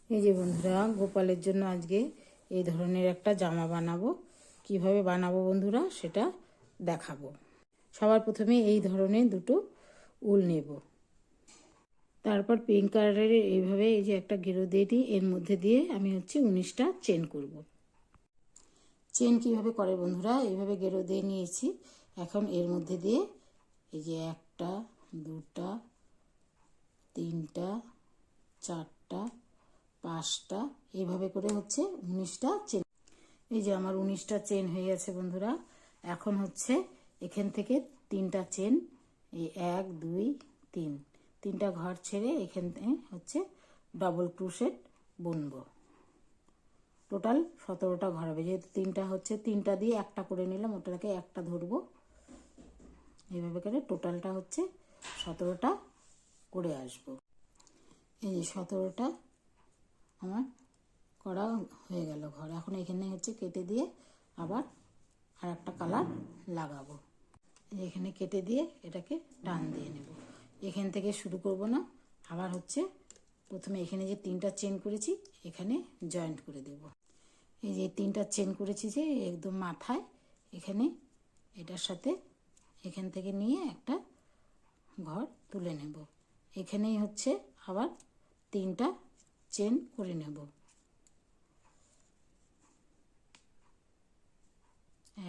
এই যে বন্ধুরা, গোপালের জন্য আজকে এই ধরনের একটা জামা বানাবো। কিভাবে বানাবো বন্ধুরা সেটা দেখাবো। সবার প্রথমে এই ধরনের দুটো উল নেব। তারপর পিঙ্ক কালারের এইভাবে এই যে একটা গেরো দিয়ে দিই, এর মধ্যে দিয়ে আমি 19টা চেন করব। চেন কিভাবে করে বন্ধুরা, এইভাবে গেরো দিয়ে নিয়েছি। এখন এর মধ্যে দিয়ে এই যে 1টা 2টা 3টা 4টা 5টা এইভাবে করে 19টা চেন। এই যে আমার 19টা চেন হয়ে গেছে বন্ধুরা। এখন এখান থেকে 3টা চেন, এই 1 2 3, 3টা ঘর ছেড়ে এখানে ডবল ক্রোশেট বুনবো। টোটাল 17টা ঘর হবে। যেহেতু 3টা দিয়ে একটা করে নিলাম, ওটাকে একটা ধরবো। এইভাবে করে টোটালটা 17টা করে আসবো। এই যে 17টা আমার করা হয়ে গেল ঘর। এখন এখানে কেটে দিয়ে আবার আর একটা কালার লাগাবো। এখানে কেটে দিয়ে এটাকে টান দিয়ে নেব। এখান থেকে শুরু করব না, আবার প্রথমে এখানে যে 3টা চেন করেছি এখানে জয়েন্ট করে দেব। এই যে 3টা চেন করেছি যে একদম মাথায়, এখানে এটার সাথে এখান থেকে নিয়ে একটা ঘর তুলে নেব। এখানেই আবার 3টা চেন করে নেব।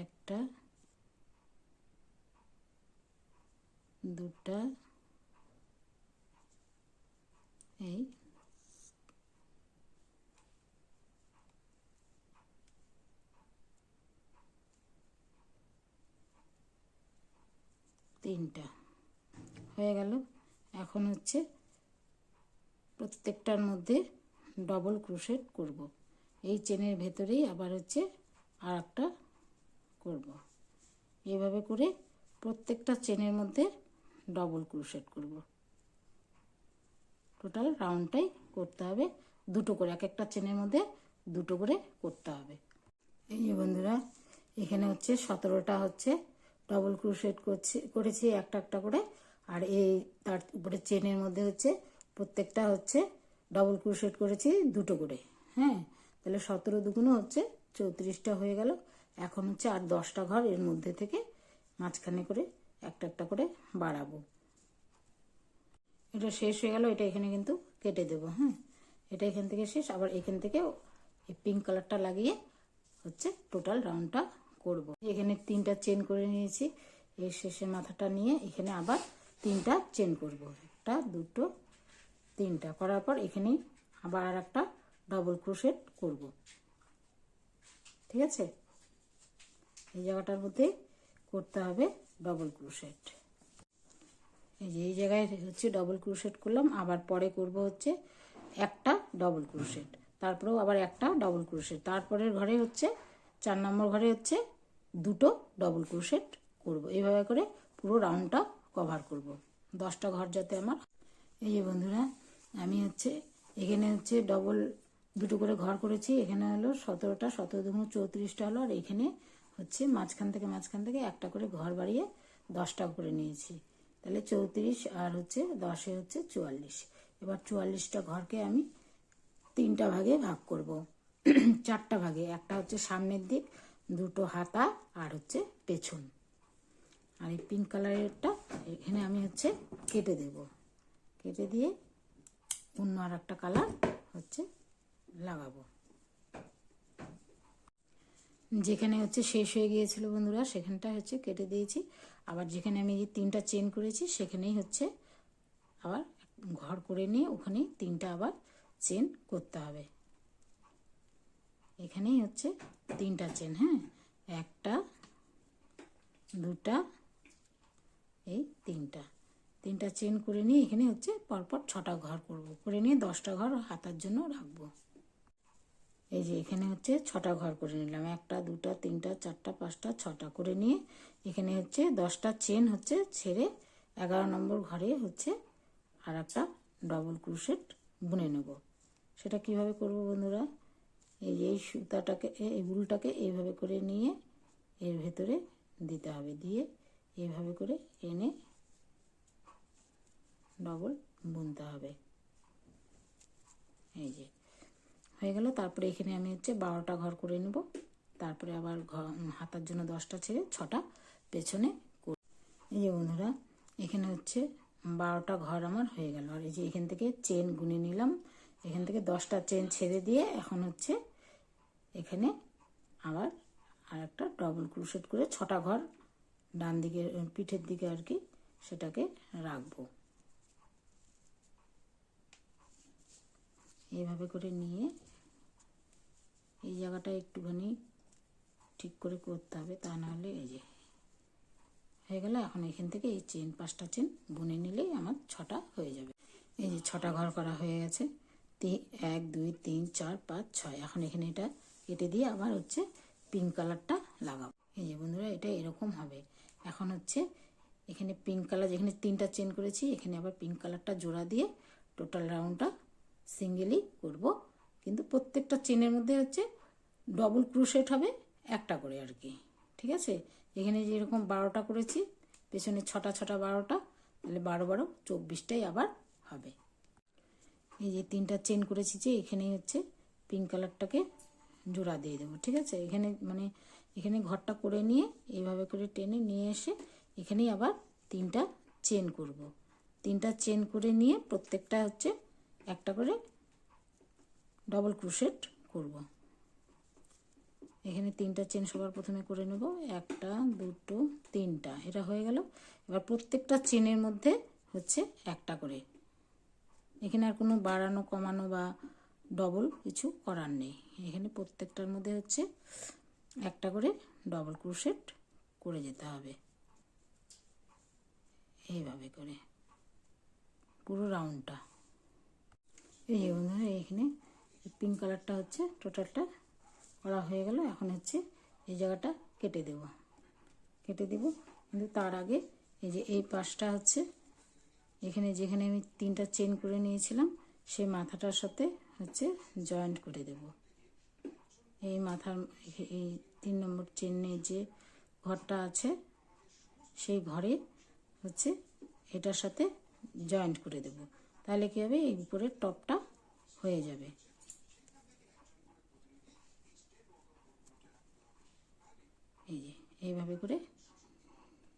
একটা, দুটা, এই তিনটা হয়ে গেল। এখন প্রত্যেকটার মধ্যে ডবল ক্রোশেট করব। এই চেনের ভেতরেই আবার আর একটা করব। এইভাবে করে প্রত্যেকটা চেনের মধ্যে ডবল ক্রোশেট করব। টোটাল রাউন্ডটাই করতে হবে দুটো করে, এক একটা চেনের মধ্যে দুটো করে করতে হবে। এই যে বন্ধুরা, এখানে 17টা ডবল ক্রোশেট করেছি একটা একটা করে। আর এই তার উপরে চেনের মধ্যে প্রত্যেকটা ডবল ক্রোশেট করেছি দুটো করে। হ্যাঁ, তাহলে 17 দুগুণ 34টা হয়ে গেল। এখন আর 10টা ঘর এর মধ্যে থেকে মাঝখানে করে একটা একটা করে বাড়াবো। এটা শেষ হয়ে গেল। এটা এখানে কিন্তু কেটে দেবো। হ্যাঁ, এটা এখান থেকে শেষ। আবার এখান থেকে এই পিঙ্ক কালারটা লাগিয়ে টোটাল রাউন্ডটা করব। এখানে 3টা চেন করে নিয়েছি। এর শেষের মাথাটা নিয়ে এখানে আবার 3টা চেন করব। একটা, দুটো, 3টা করার পর এখানে আবার আর একটা ডবল ক্রোশেট করব। ঠিক আছে, এই জায়গাটার মধ্যে করতে হবে ডবল ক্রোশেট। এই যে এই জায়গায় ডবল ক্রোশেট করলাম। আবার পরে করব একটা ডবল ক্রোশেট, তারপরেও আবার একটা ডবল ক্রোশেট, তারপরের ঘরে 4 নম্বর ঘরে দুটো ডবল ক্রোশেট করব। এইভাবে করে পুরো রাউন্ডটা কভার করব, 10টা ঘর যাতে আমার। এই যে বন্ধুরা, আমি এখানে ডবল দুটো করে ঘর করেছি। এখানে হলো 17টা, 17 দুগুণ 34টা হলো। আর এখানে মাঝখান থেকে একটা করে ঘর বাড়িয়ে 10টা করে নিয়েছি। তাহলে 34 আর 10-এ 44। এবার 44টা ঘরকে আমি 3টা ভাগে ভাগ করব। 4টা ভাগে, একটা সামনের দিক, দুটো হাতা আর পেছন। আর এই পিঙ্ক কালারেরটা এখানে আমি কেটে দেব। কেটে দিয়ে অন্য আর একটা কালার লাগাবো। যেখানে শেষ হয়ে গিয়েছিল বন্ধুরা, সেখানটা কেটে দিয়েছি। আবার যেখানে আমি 3টা চেন করেছি সেখানেই আবার ঘর করে নিয়ে ওখানে 3টা আবার চেন করতে হবে। এখানেই 3টা চেন। হ্যাঁ, একটা, দুটা, এই 3টা চেন করে নিয়ে এখানে পরপর 6টা ঘর করব। করে নিয়ে 10টা ঘর হাতার জন্য রাখবো। এই যে এখানে 6টা ঘর করে নিলাম। একটা, দুটা, 3টা, 4টা, 5টা, 6টা করে নিয়ে এখানে 10টা চেন ছেড়ে 11 নম্বর ঘরে আর একটা ডবল ক্রোশেট বুনে নেব। সেটা কিভাবে করব বন্ধুরা, এই সুতাটাকে, এই উলটাকে এইভাবে করে নিয়ে এর ভেতরে দিতে হবে। দিয়ে এইভাবে করে এনে ডবল বুনতে হবে। এই যে হয়ে গেল। তারপরে এখানে আমি হচ্ছে 12টা ঘর করে নেব। তারপরে আবার হাতার জন্য 10টা ছেড়ে 6টা পেছনে করব। এই যে বন্ধুরা এখানে হচ্ছে 12টা ঘর আমার হয়ে গেল। আর এই যে এখান থেকে চেন গুনে নিলাম, এখান থেকে 10টা চেন ছেড়ে দিয়ে এখন হচ্ছে এখানে আবার আর একটা ডবল ক্রোশেট করে 6টা ঘর ডান দিকে পিঠের দিকে আর কি সেটাকে রাখবো। এইভাবে করে নিয়ে এই জায়গাটা একটুখানি ঠিক করে করতে হবে, তা নাহলে এই যে হয়ে গেল। এখন এখান থেকে এই চেন 5টা চেন বুনে নিলেই আমার 6টা হয়ে যাবে। এই যে 6টা ঘর করা হয়ে গেছে। 1 2 3 4 5 6। এখন এখানে এটা কেটে দিয়ে আবার হচ্ছে পিঙ্ক কালারটা লাগাবো। এই যে বন্ধুরা এটা এরকম হবে। এখন হচ্ছে এখানে পিঙ্ক কালার, যেখানে 3টা চেন করেছি এখানে আবার পিঙ্ক কালারটা জোড়া দিয়ে টোটাল রাউন্ডটা সিঙ্গেলই করব, কিন্তু প্রত্যেকটা চেনের মধ্যে হচ্ছে ডবল ক্রোশেট হবে একটা করে আর কি। ঠিক আছে, এখানে যেরকম 12টা করেছি, পেছনে 6টা 6টা 12টা, তাহলে 12 12 24টাই আবার হবে। এই যে 3টা চেন করেছি যে এখানেই হচ্ছে পিঙ্ক কালারটাকে জোড়া দিয়ে দেবো। ঠিক আছে, এখানে মানে এখানে ঘরটা করে নিয়ে এইভাবে করে টেনে নিয়ে এসে এখানেই আবার 3টা চেন করব। 3টা চেন করে নিয়ে প্রত্যেকটা হচ্ছে একটা করে ডবল ক্রোশেট করব। এখানে 3টা চেন সবার প্রথমে করে নেব, 1টা 2টো 3টা, এটা হয়ে গেল। এবার প্রত্যেকটা চেনের মধ্যে হচ্ছে একটা করে, এখানে আর কোনো বাড়ানো কমানো বা ডবল কিছু করার নেই। এখানে প্রত্যেকটার মধ্যে হচ্ছে একটা করে ডবল ক্রোশেট করে যেতে হবে এইভাবে করে পুরো রাউন্ডটা। এই যে বন্ধুরা এখানে পিঙ্ক কালারটা হচ্ছে টোটালটা করা হয়ে গেল। এখন হচ্ছে এই জায়গাটা কেটে দেব, কিন্তু তার আগে এই যে এই পাশটা হচ্ছে এখানে যেখানে আমি 3টা চেন করে নিয়েছিলাম সেই মাথাটার সাথে হচ্ছে জয়েন্ট করে দেব। এই মাথার এই 3 নম্বর চেনের যে ঘরটা আছে সেই ঘরে হচ্ছে এটার সাথে জয়েন্ট করে দেব, তাহলে কি হবে, এই উপরের টপটা হয়ে যাবে। এই যে এইভাবে করে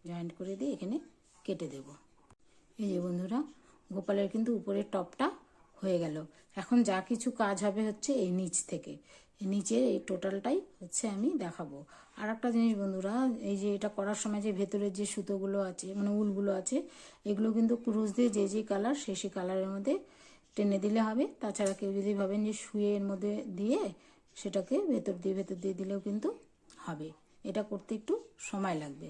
জয়েন্ট করে দিয়ে এখানে কেটে দেব। এই যে বন্ধুরা গোপালের কিন্তু উপরের টপটা হয়ে গেল। এখন যা কিছু কাজ হবে হচ্ছে এই নিচ থেকে, এই নিচের এই টোটালটাই হচ্ছে আমি দেখাবো। আর একটা জিনিস বন্ধুরা, এই যে এটা করার সময় যে ভেতরের যে সুতোগুলো আছে মানে উলগুলো আছে, এগুলো কিন্তু ক্রুশ দিয়ে যে কালার সেই কালারের মধ্যে টেনে দিলে হবে। তাছাড়া কেউ যদি ভাবেন যে শুয়ের মধ্যে দিয়ে সেটাকে ভেতর দিয়ে দিলেও কিন্তু হবে। এটা করতে একটু সময় লাগবে।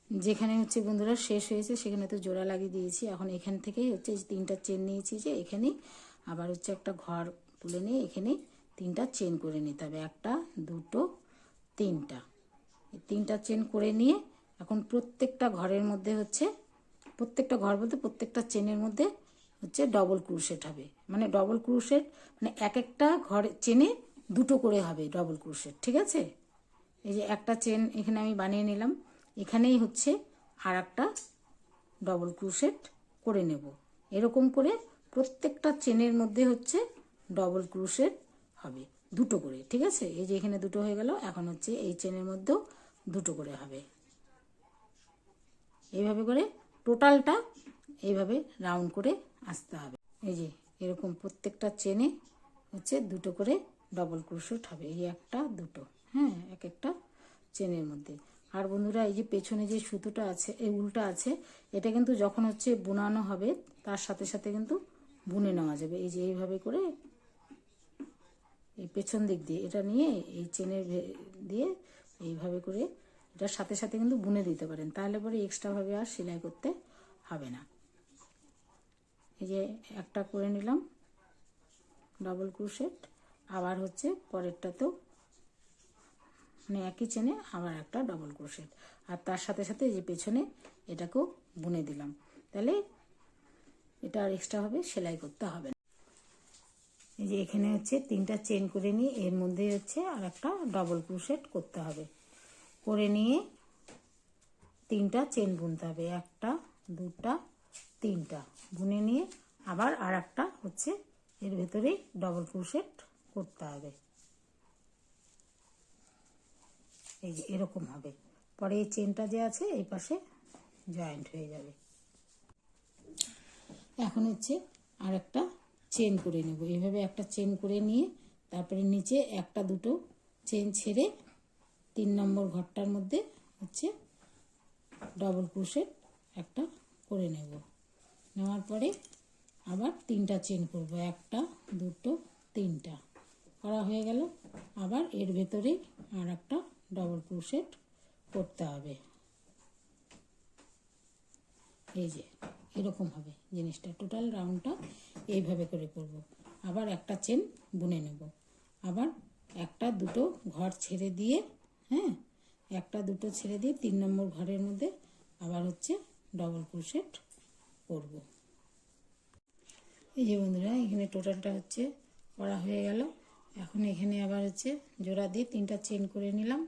যেখানে হচ্ছে বন্ধুরা শেষ হয়েছে সেখানে তো জোড়া লাগিয়ে দিয়েছি। এখন এখান থেকেই হচ্ছে 3টা চেন নিয়েছি যে এখানেই আবার হচ্ছে একটা ঘর তুলে নিয়ে এখানে 3টা চেন করে নিতে হবে, 1টা 2টো 3টা। 3টা চেন করে নিয়ে এখন প্রত্যেকটা ঘরের মধ্যে হচ্ছে প্রত্যেকটা ঘর বলতে প্রত্যেকটা চেনের মধ্যে হচ্ছে ডবল ক্রোশেট হবে। মানে ডবল ক্রোশেট মানে একটা ঘর চেনে 2টো করে হবে ডবল ক্রোশেট। ঠিক আছে, এই যে একটা চেন এখানে আমি বানিয়ে নিলাম, এখানেই হচ্ছে আর একটা ডবল ক্রোশেট করে নেব। এরকম করে প্রত্যেকটা চেনের মধ্যে হচ্ছে ডবল ক্রোশেট হবে 2টো করে। ঠিক আছে, এই যে এখানে 2টো হয়ে গেল। এখন হচ্ছে এই চেনের মধ্যেও 2টো করে হবে। এইভাবে করে টোটালটা এইভাবে রাউন্ড করে আসতে হবে। এই যে এরকম প্রত্যেকটা চেনে হচ্ছে 2টো করে ডবল ক্রোশেট হবে, এই 1টা 2টো, হ্যাঁ, একটা চেনের মধ্যে। আর বন্ধুরা এই যে পেছনে যে সুতোটা আছে এই উলটা আছে, এটা কিন্তু যখন হচ্ছে বোনানো হবে তার সাথে সাথে কিন্তু বুনে নেওয়া যাবে। এই যে এইভাবে করে এই পেছন দিক দিয়ে এটা নিয়ে এই চেনের দিয়ে এইভাবে করে এটার সাথে সাথে কিন্তু বুনে দিতে পারেন, তাহলে পরে এক্সট্রাভাবে আর সেলাই করতে হবে না। এই যে একটা করে নিলাম ডবল ক্রোশেট, আবার হচ্ছে পরেরটাতেও মানে একই চেনে আবার একটা ডবল ক্রোশেট, আর তার সাথে সাথে এই যে পেছনে এটাকেও বুনে দিলাম, তাহলে এটা আর এক্সট্রাভাবে সেলাই করতে হবে না। এই যে এখানে হচ্ছে 3টা চেন করে নিয়ে এর মধ্যে হচ্ছে আর একটা ডবল ক্রোশেট করতে হবে, করে নিয়ে 3টা চেন বুনতে হবে, 1টা 2টা 3টা বুনে নিয়ে আবার আর একটা হচ্ছে এর ভেতরেই ডবল ক্রোশেট করতে হবে। এই যে এরকম হবে। পরে এই চেনটা যে আছে এই পাশে জয়েন্ট হয়ে যাবে। এখন হচ্ছে আর একটা চেন করে নেব। এইভাবে একটা চেন করে নিয়ে তারপরে নিচে একটা দুটো চেন ছেড়ে 3 নম্বর ঘরটার মধ্যে হচ্ছে ডবল ক্রোশেট একটা করে নেব। নেওয়ার পরে আবার 3টা চেন করব, একটা দুটো 3টা করা হয়ে গেল। আবার এর ভেতরে আর একটা ডবল ক্রোশেট করতে হবে। এই যে এরকম হবে জিনিসটা, টোটাল রাউন্ডটা এইভাবে করে করব। আবার একটা চেন বুনে নেব, আবার একটা দুটো ঘর ছেড়ে দিয়ে, হ্যাঁ, একটা দুটো ছেড়ে দিয়ে 3 নম্বর ঘরের মধ্যে আবার হচ্ছে ডবল ক্রোশেট করব। এই যে বন্ধুরা এখানে টোটালটা হচ্ছে করা হয়ে গেল। এখন এখানে আবার হচ্ছে জোড়া দিয়ে 3টা চেন করে নিলাম।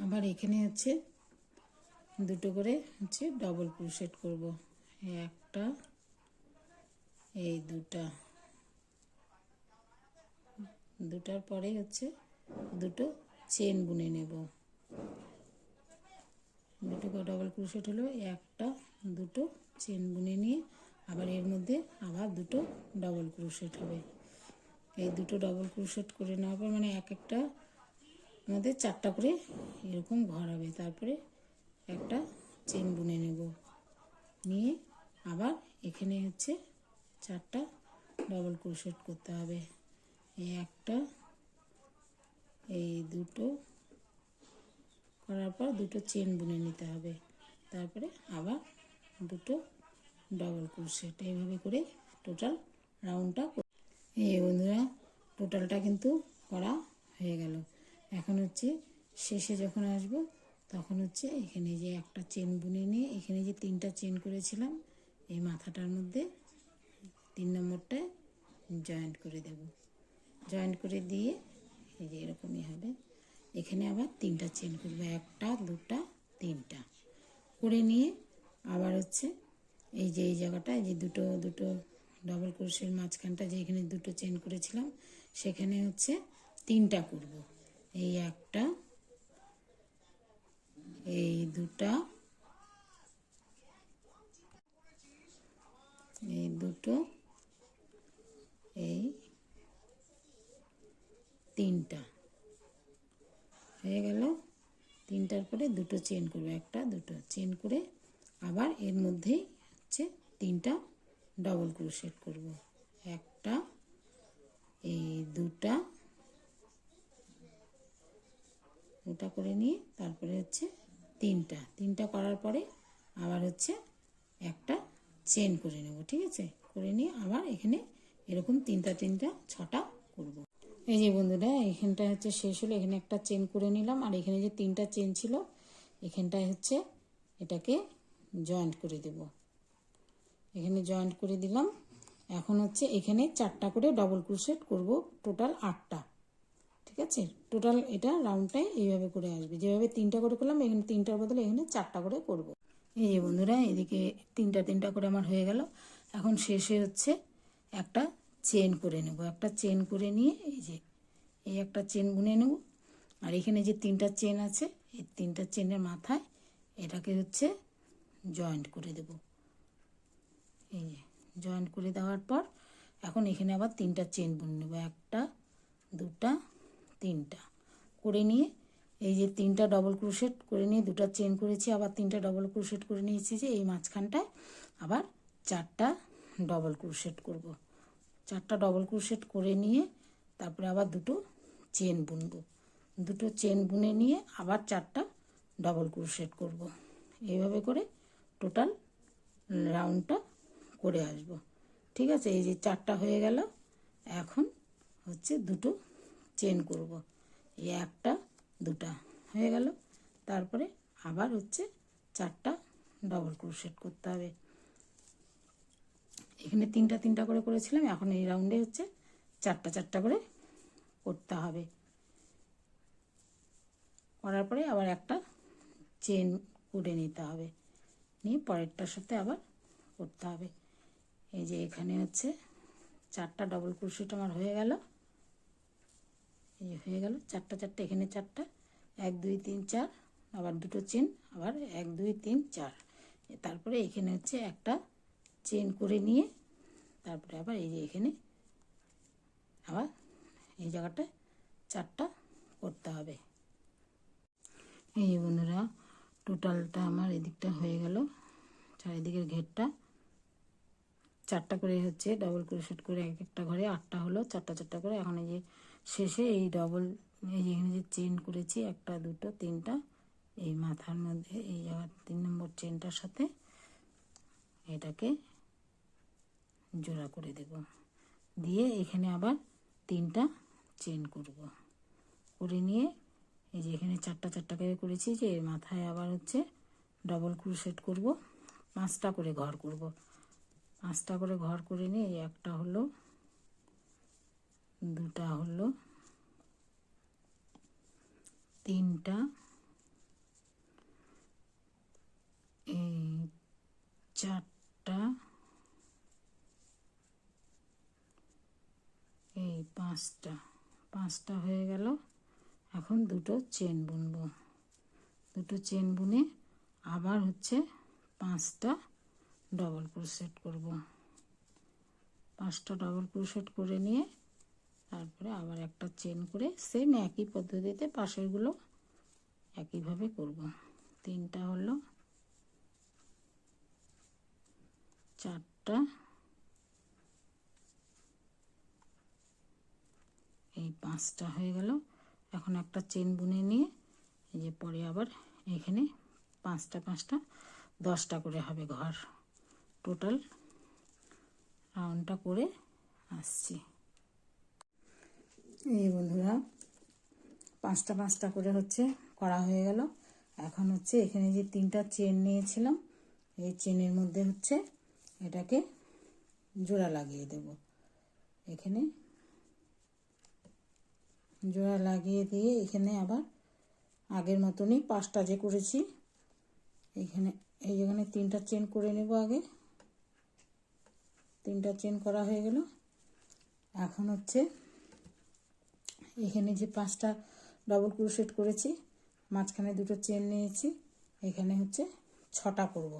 আবার এখানে হচ্ছে দুটো করে হচ্ছে ডবল ক্রোশেট করব। একটা, এই দুটার পরে হচ্ছে দুটো চেন বুনে নেব। দুটো ডবল ক্রোশেট হলো, একটা দুটো চেন বুনে নিয়ে আবার এর মধ্যে আবার দুটো ডবল ক্রোশেট হবে। এই দুটো ডবল ক্রোশেট করে নেওয়ার পর মানে এক একটা মধ্যে 4টা করে এরকম ঘর হবে। তারপরে একটা চেন বুনে নেব, নিয়ে আবার এখানে হচ্ছে 4টা ডবল ক্রোশেট করতে হবে। এই একটা, এই দুটো করার পর দুটো চেন বুনে নিতে হবে। তারপরে আবার দুটো ডবল ক্রোশেট, এইভাবে করে টোটাল রাউন্ডটা। এই বন্ধুরা টোটালটা কিন্তু করা হয়ে গেল। এখন হচ্ছে শেষে যখন আসব তখন হচ্ছে এখানে যে একটা চেন বুনে নিয়ে এখানে যে 3টা চেন করেছিলাম এই মাথাটার মধ্যে 3 নম্বরটায় জয়েন্ট করে দেব। জয়েন্ট করে দিয়ে এই যে এরকমই হবে। এখানে আবার 3টা চেন করবো, একটা দুটা 3টা করে নিয়ে আবার হচ্ছে এই যে এই জায়গাটা এই যে দুটো দুটো ডবল ক্রোশের মাঝখানটা যে এখানে দুটো চেন করেছিলাম সেখানে হচ্ছে 3টা করব। এই একটা, এই দুটা, এই দুটো, এই 3টা হয়ে গেল। 3টার পরে দুটো চেন করব, একটা দুটো চেন করে আবার এর মধ্যেই হচ্ছে 3টা ডবল ক্রোশেট করব। একটা, এই দুটা করে নিয়ে তারপরে হচ্ছে 3টা করার পরে আবার হচ্ছে একটা চেন করে নেব। ঠিক আছে, করে নিয়ে আবার এখানে এরকম 3টা 6টা করব। এই যে বন্ধুরা এখানটা হচ্ছে শেষ হলো। এখানে একটা চেন করে নিলাম আর এখানে যে 3টা চেন ছিল এখানটায় হচ্ছে এটাকে জয়েন্ট করে দেব। এখানে জয়েন্ট করে দিলাম। এখন হচ্ছে এখানে 4টা করে ডবল ক্রোশেট করব, টোটাল 8টা। ঠিক আছে, টোটাল এটা রাউন্ডটাই এইভাবে করে আসবে। যেভাবে 3টা করে করলাম এখানে 3টার বদলে এখানে 4টা করে করব। এই যে বন্ধুরা এদিকে 3টা করে আমার হয়ে গেল। এখন শেষে হচ্ছে একটা চেন করে নেব। একটা চেন করে নিয়ে এই যে এই একটা চেন বুনে নেব আর এখানে যে 3টা চেন আছে এই 3টা চেনের মাথায় এটাকে হচ্ছে জয়েন্ট করে দেব। এই যে জয়েন্ট করে দেওয়ার পর এখন এখানে আবার 3টা চেন বুনে নেব, একটা দুটা 3টা করে নিয়ে এই যে 3টা ডবল ক্রোশেট করে নিয়ে দুটো চেন করেছি, আবার 3টা ডবল ক্রোশেট করে নিয়েছি যে এই মাঝখানটায় আবার 4টা ডবল ক্রোশেট করব। 4টা ডবল ক্রোশেট করে নিয়ে তারপরে আবার দুটো চেন বুনবো। দুটো চেন বুনে নিয়ে আবার 4টা ডবল ক্রোশেট করব। এইভাবে করে টোটাল রাউন্ডটা করে আসব। ঠিক আছে, এই যে 4টা হয়ে গেল। এখন হচ্ছে দুটো চেন করব, এই একটা দুটা হয়ে গেল। তারপরে আবার হচ্ছে 4টা ডবল ক্রোশেট করতে হবে। এখানে 3টা করে করেছিলাম, এখন এই রাউন্ডে হচ্ছে 4টা করে করতে হবে। করার পরে আবার একটা চেন করে নিতে হবে, নিয়ে পরেরটার সাথে আবার করতে হবে। এই যে এখানে হচ্ছে 4টা ডবল ক্রোশেট আমার হয়ে গেল। এই হয়ে গেল 4টা 4টা, এখানে 4টা, 1 2 3 4, আবার দুটো চেন, আবার 1 2 3 4। তারপরে এখানে হচ্ছে একটা চেন করে নিয়ে তারপরে আবার এই যে এখানে আবার এই জায়গাটায় 4টা করতে হবে। এই বন্ধুরা টোটালটা আমার এদিকটা হয়ে গেল, চারিদিকের ঘেরটা 4টা করে হচ্ছে ডবল ক্রোশেট করে এক একটা ঘরে 8টা হলো, 4টা 4টা করে। এখন এই যে শেষে এই ডবল, এই যে এখানে যে চেন করেছি 1টা 2টো 3টা, এই মাথার মধ্যে এই জায়গার 3 নম্বর চেনটার সাথে এটাকে জোড়া করে দেব, দিয়ে এখানে আবার 3টা চেন করব, করে নিয়ে এই যে এখানে 4টা 4টা করে করেছি, যে এর মাথায় আবার হচ্ছে ডবল ক্রোশেট করব, 5টা করে ঘর করব। 5টা করে ঘর করে নিয়ে এই একটা হলো, দুটা হলো, 3টা, এই 4টা, এই 5টা, 5টা হয়ে গেল। এখন দুটো চেন বুনবো, দুটো চেন বুনে আবার হচ্ছে 5টা ডবল ক্রোশেট করব। 5টা ডবল ক্রোশেট করে নিয়ে তারপরে আবার একটা চেন করে সেম একই পদ্ধতিতে পাশেরগুলো একইভাবে করব। 3টা হলো, 4টা, এই 5টা হয়ে গেল। এখন একটা চেন বুনে নিয়ে এই যে পরে আবার এখানে 5টা 5টা 10টা করে হবে ঘর। টোটাল রাউন্ডটা করে আসছি। এই বন্ধুরা 5টা 5টা করে হচ্ছে করা হয়ে গেল। এখন হচ্ছে এখানে যে 3টা চেন নিয়েছিলাম, এই চেনের মধ্যে হচ্ছে এটাকে জোড়া লাগিয়ে দেব। এখানে জোড়া লাগিয়ে দিয়ে এখানে আবার আগের মতনই 5টা যে করেছি এখানে, এই যেখানে 3টা চেন করে নেব। আগে 3টা চেন করা হয়ে গেল। এখন হচ্ছে এখানে যে 5টা ডবল ক্রোশেট করেছি, মাঝখানে দুটো চেন নিয়েছি, এখানে হচ্ছে 6টা করব।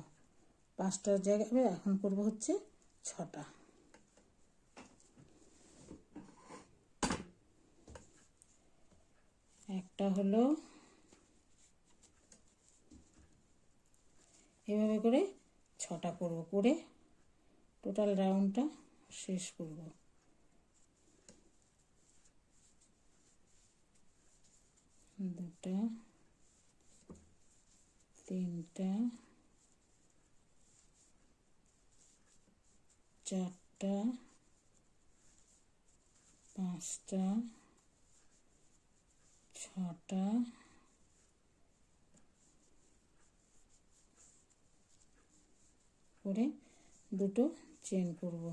5টার জায়গায় এখন করব হচ্ছে 6টা। একটা হলো, এভাবে করে 6টা করব, করে টোটাল রাউন্ডটা শেষ করব। দুটা, 3টা, 4টা, 5টা, 6টা, করে দুটো চেন করব।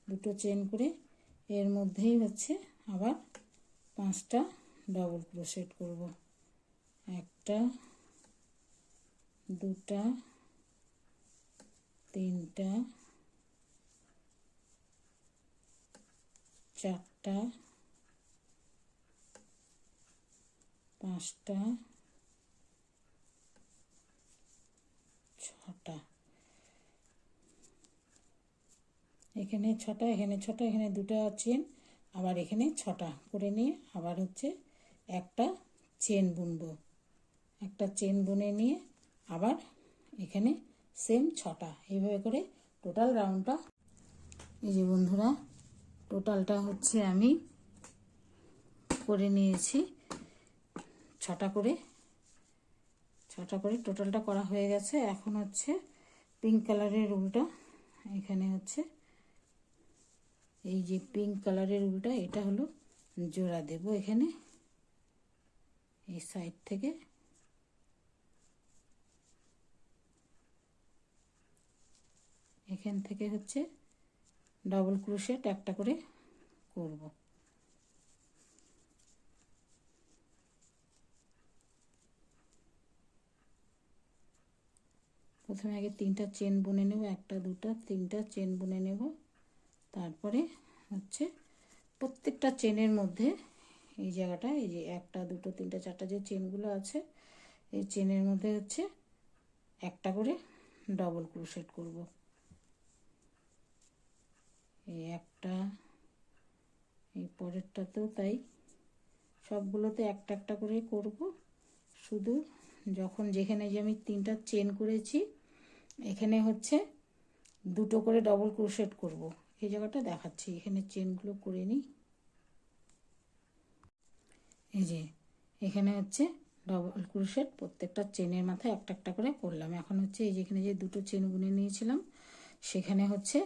দুটো চেন করে এর মধ্যেই হচ্ছে আবার 5টা ডবল ক্রোশেট করব। 1টা, 2টা, 3টা, 4টা, 5টা, 6টা, এখানে 6টা, এখানে 6টা, এখানে 2টা চেন, আবার এখানে 6টা করে নিয়ে আবার হচ্ছে একটা চেন বুনবো। একটা চেন বুনে নিয়ে আবার এখানে সেম 6টা, এইভাবে করে টোটাল রাউন্ডটা। এই যে বন্ধুরা টোটালটা হচ্ছে আমি করে নিয়েছি 6টা করে, 6টা করে টোটালটা করা হয়ে গেছে। এখন হচ্ছে পিঙ্ক কালারের উলটা, এখানে হচ্ছে এই যে পিঙ্ক কালারের উলটা, এটা হলো জোড়া দেব। এখানে এই সাইড থেকে এখান থেকে হচ্ছে ডবল ক্রোশেট একটা করে করব। প্রথমে আগে 3টা চেন বুনে নেব, 1টা 2টা 3টা চেন বুনে নেব, তারপরে হচ্ছে প্রত্যেকটা চেনের মধ্যে এই জায়গাটা, এই যে 1 2 3 4 যে চেনগুলো আছে, এই চেনের মধ্যে হচ্ছে একটা করে ডবল ক্রোশেট করব। এই একটা, এই পরেরটাতেও তাই, সবগুলোতে একটা একটা করে করব। শুধু যখন যেখানে যে আমি 3টা চেন করেছি এখানে হচ্ছে 2টো করে ডবল ক্রোশেট করব। এই জায়গাটা দেখাচ্ছি, এখানে চেনগুলো করে নিই। এই যে এখানে হচ্ছে ডবল ক্রোশেট প্রত্যেকটা চেনের মাথায় একটা একটা করে করলাম। এখন হচ্ছে এই যেখানে যে 2টো চেন বুনে নিয়েছিলাম সেখানে হচ্ছে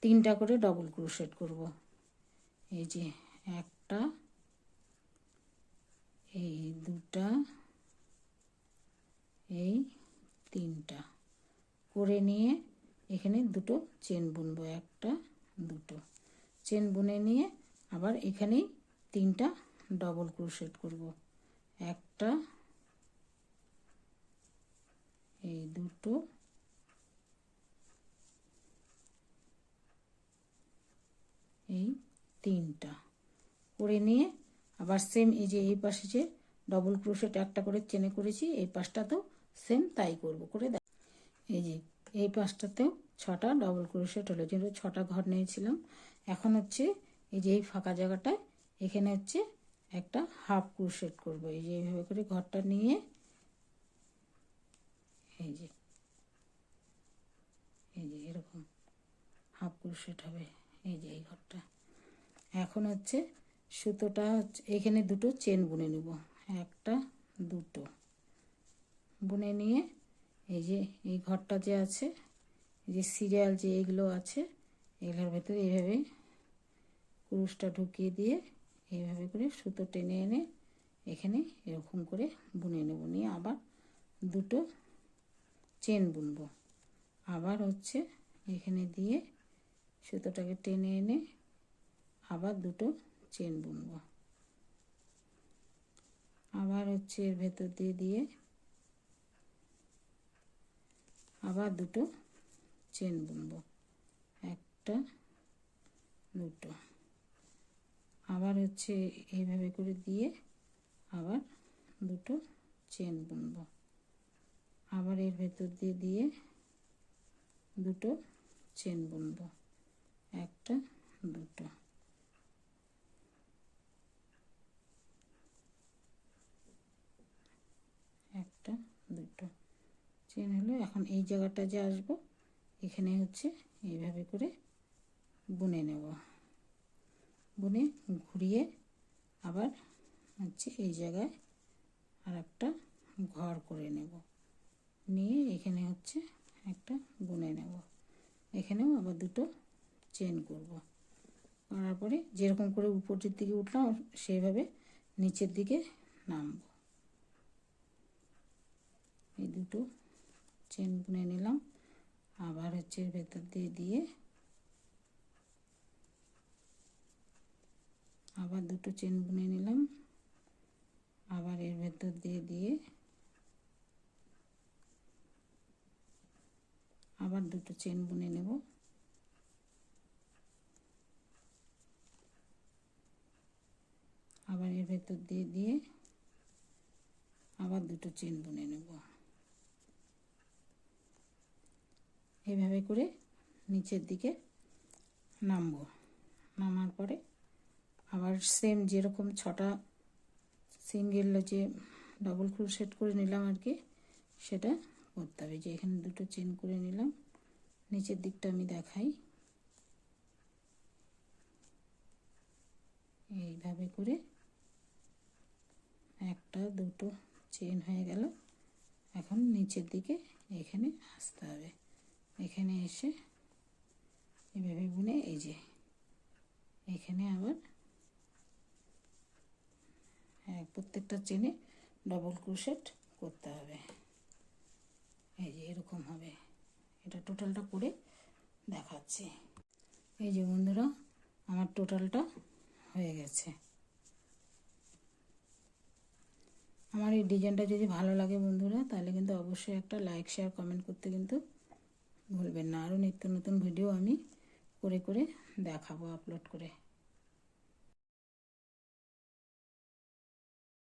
3টা করে ডবল ক্রোশেট করব। এই যে একটা, এই 2টা, এই 3টা করে নিয়ে এখানে 2টো চেন বুনবো, 1 2 চেন বুনে নিয়ে আবার এখানেই 3টা ডবল ক্রোশেট করব। একটা, এই 2টো, এই 3টা করে নিয়ে আবার সেম এই যে এই পাশে যে ডবল ক্রোশেট একটা করে চেনে করেছি এই পাশটাতেও সেম তাই করব। করে এই যে এই পাশটাতেও 6টা ডবল ক্রোশেট হলো, যেহেতু 6টা ঘর নিয়েছিলাম। এখন হচ্ছে এই যে এই ফাঁকা জায়গাটায় এখানে হচ্ছে একটা হাফ ক্রোশেট করব। এই যে এইভাবে করে ঘরটা নিয়ে এই যে এরকম হাফ ক্রোশেট হবে এই যে এই ঘরটা। এখন হচ্ছে সুতোটা এখানে 2টো চেন বুনে নেব, 1 2 বুনে নিয়ে এই যে এই ঘরটা যে আছে, এই যে সিরিয়াল যে এগুলো আছে এগুলোর ভেতরে এইভাবে কুরুশটা ঢুকিয়ে দিয়ে এইভাবে করে সুতো টেনে এনে এখানে এরকম করে বুনে নেব। নিয়ে আবার 2টো চেন বুনবো, আবার হচ্ছে এখানে দিয়ে সুতোটাকে টেনে এনে আবার 2টো চেন বুনবো, আবার হচ্ছে এর ভেতর দিয়ে দিয়ে আবার 2টো চেন বুনবো, 1 2, আবার হচ্ছে এইভাবে করে দিয়ে আবার 2টো চেন বুনবো, আবার এর ভেতর দিয়ে দিয়ে 2টো চেন বুনবো, 1 2, একটা 2 চেন হলো। এখন এই জায়গাটা যে আসবো এখানে হচ্ছে এইভাবে করে বুনে নেব, বুনে ঘুরিয়ে আবার হচ্ছে এই জায়গায় আর একটা ঘর করে নেব, নিয়ে এখানে হচ্ছে একটা বুনে নেব, এখানেও আবার 2টো চেন করব। করার পরে যেরকম করে উপরের দিকে উঠলাম সেইভাবে নিচের দিকে নামব। এই 2টো চেন বুনে নিলাম, আবার হচ্ছে ভেতর দিয়ে দিয়ে আবার 2টো চেন বুনে নিলাম, আবার এর ভেতর দিয়ে দিয়ে আবার 2টো চেন বুনে নেব, আবার এর ভেতর দিয়ে দিয়ে আবার 2টো চেন বুনে নেব। এইভাবে করে নিচের দিকে নামবো, নামার পরে আবার সেম যেরকম 6টা সিঙ্গেল যে ডবল ক্রোশেট করে নিলাম আর কি, সেটা করতে হবে। যে এখানে 2টো চেন করে নিলাম, নিচের দিকটা আমি দেখাই, এইভাবে করে 1 2 চেন হয়ে গেল। এখন নিচের দিকে এখানে আসতে হবে, এখানে এসে এভাবে বুনে এই যে এখানে আবার প্রত্যেকটা চেনে ডবল ক্রোশেট করতে হবে। এই যে এরকম হবে, এটা টোটালটা করে দেখাচ্ছি। এই যে বন্ধুরা আমার টোটালটা হয়ে গেছে। আমার এই ডিজাইনটা যদি ভালো লাগে বন্ধুরা তাহলে কিন্তু অবশ্যই একটা লাইক শেয়ার কমেন্ট করতে কিন্তু ভুলবেন না। আরও নিত্য নতুন ভিডিও আমি করে করে দেখাবো আপলোড করে।